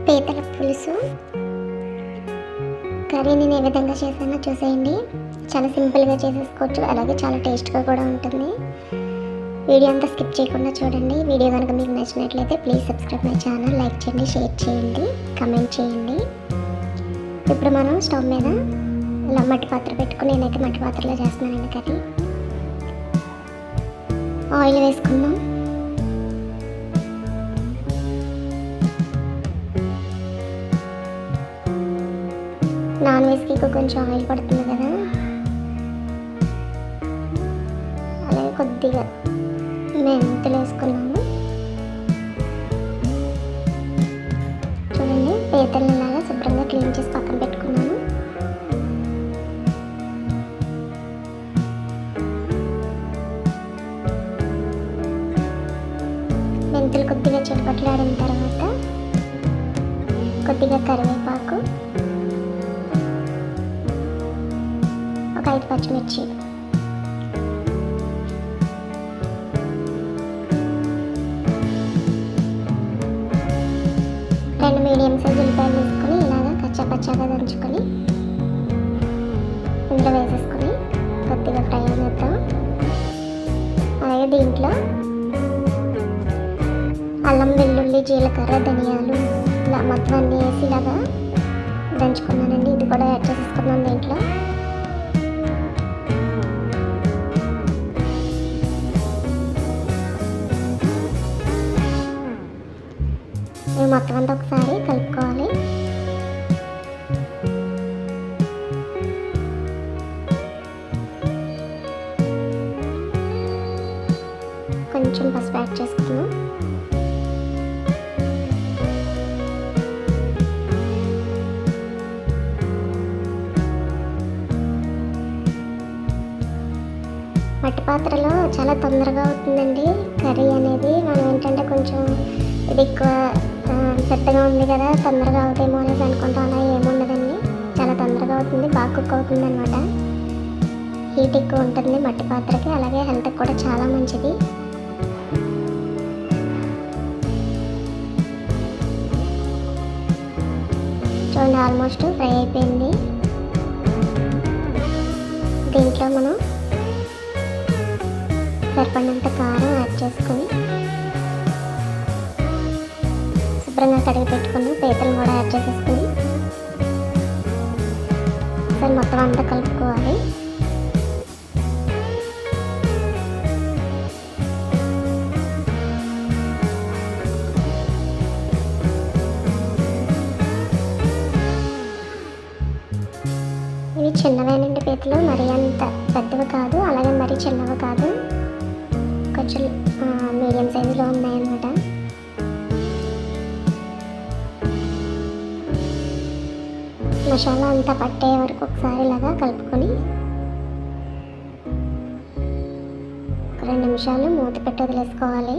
పీతల పులుసు కర్రీ నేను ఏ విధంగా చేశానో చూసేయండి. చాలా సింపుల్గా చేసేసుకోవచ్చు, అలాగే చాలా టేస్ట్గా కూడా ఉంటుంది. వీడియో అంతా స్కిప్ చేయకుండా చూడండి. వీడియో కనుక మీకు నచ్చినట్లయితే please subscribe my channel, like చేయండి, షేర్ చేయండి, కమెంట్ చేయండి. ఇప్పుడు మనం స్టవ్ మీద ఇలా మట్టి పాత్ర పెట్టుకుని, నేనైతే మట్టి పాత్రలో చేస్తున్నానండి కర్రీ. ఆయిల్ వేసుకుందాం. నాన్ వెజ్కి కొంచెం ఆయిల్ పడుతుంది కదా, అలాగే కొద్దిగా మెంతులు వేసుకున్నాము. చూడండి, పీతల్ని ఇలాగా శుభ్రంగా క్లీన్ చేసి పక్కన పెట్టుకున్నాను. మెంతులు కొద్దిగా చిటపట్లాడిన తర్వాత కొద్దిగా కరివేపాకు, ఒక 5 పచ్చిమిర్చి, రెండు మీడియం సైజ్ ఉల్లిపాయలు వేసుకొని ఇలాగా కచ్చాపచ్చాగా దంచుకొని ఇందులో వేసేసుకొని కొద్దిగా ఫ్రై అయినట్టు. అలాగే దీంట్లో అల్లం, వెల్లుల్లి, జీలకర్ర, ధనియాలు ఇలా మొత్తం అన్నీ వేసి ఇలాగా దంచుకున్నానండి. ఇది కూడా యాడ్ చేసేసుకున్నాం దీంట్లో. ఇవి మొత్తం అంతా ఒకసారి కలుపుకోవాలి. కొంచెం పసుపు యాడ్ చేసుకున్నాం. మట్టి పాత్రలో చాలా తొందరగా అవుతుందండి కర్రీ అనేది. మనం ఏంటంటే కొంచెం ఇది ఎక్కువ పెద్దగా ఉంది కదా, తొందరగా అవుతాయేమో అనేసి అనుకుంటాం. అలా ఏముండదండి, చాలా తొందరగా అవుతుంది, బాగా కుక్ అవుతుంది అనమాట. హీట్ ఎక్కువ ఉంటుంది మట్టి పాత్రకి, అలాగే హెల్త్కి కూడా చాలా మంచిది. చూడండి, ఆల్మోస్ట్ ఫ్రై అయిపోయింది. దీంట్లో మనం సరిపడినంత కారం యాడ్ చేసుకొని శుభ్రంగా కడిగి పెట్టుకుని పీతలు కూడా యాడ్ చేసేసుకొని సరే మొత్తం అంతా కలుపుకోవాలి. ఇవి చిన్నవేనండి పీతలు, మరీ అంత పెద్దవి కాదు, అలాగే మరీ చిన్నవి కాదు, కొంచెం మీడియం సైజులో ఉన్నాయన్నమాట. మసాలా అంతా పట్టే వరకు ఒకసారి ఇలాగా కలుపుకొని 2 నిమిషాలు మూత పెట్టి వదిలేసుకోవాలి.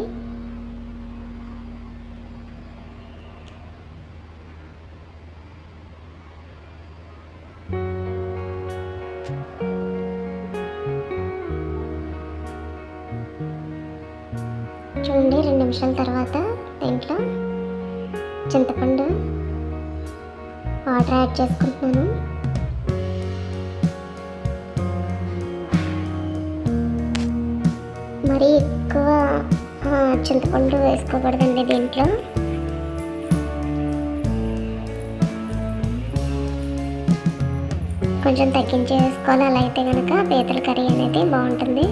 చూడండి, 2 నిమిషాల తర్వాత దీంట్లో చింతపండు వాటర్ యాడ్ చేసుకుంటున్నాను. మరీ ఎక్కువ చింతపండు వేసుకోకూడదండి దీంట్లో. కొంచెం తగ్గించి వేసుకోవాలి, అలా అయితే కనుక పీతల కర్రీ అనేది బాగుంటుంది.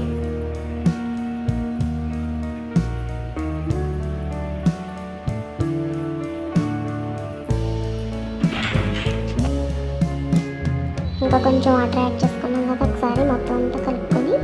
ఇంకా కొంచెం వాటర్ యాడ్ చేసుకున్నాం కదా, ఒకసారి మొత్తం అంతా కలుపుకొని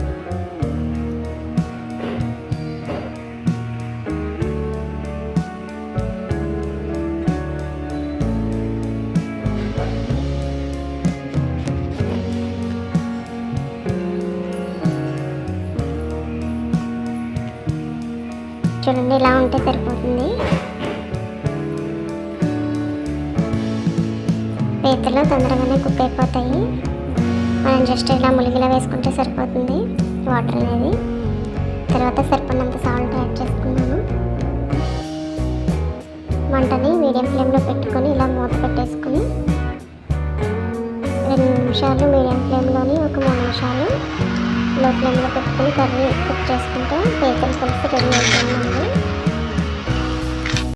చూడండి, ఇలా ఉంటే సరిపోతుంది. పీతలు తొందరగానే కుక్ అయిపోతాయి. మనం జస్ట్ ఇలా ములిగిలా వేసుకుంటే సరిపోతుంది వాటర్ అనేది. తర్వాత సరిపడినంత సాల్ట్ యాడ్ చేసుకున్నాను. మంటని మీడియం ఫ్లేమ్లో పెట్టుకొని ఇలా మూత పెట్టేసుకొని 2 నిమిషాలు మీడియం ఫ్లేమ్లోని ఒక 3 నిమిషాలు లో ఫ్లేమ్లో పెట్టుకొని కర్రీ కుక్ చేసుకుంటే పీతల పులుసు రెడీ అవుతుందండి.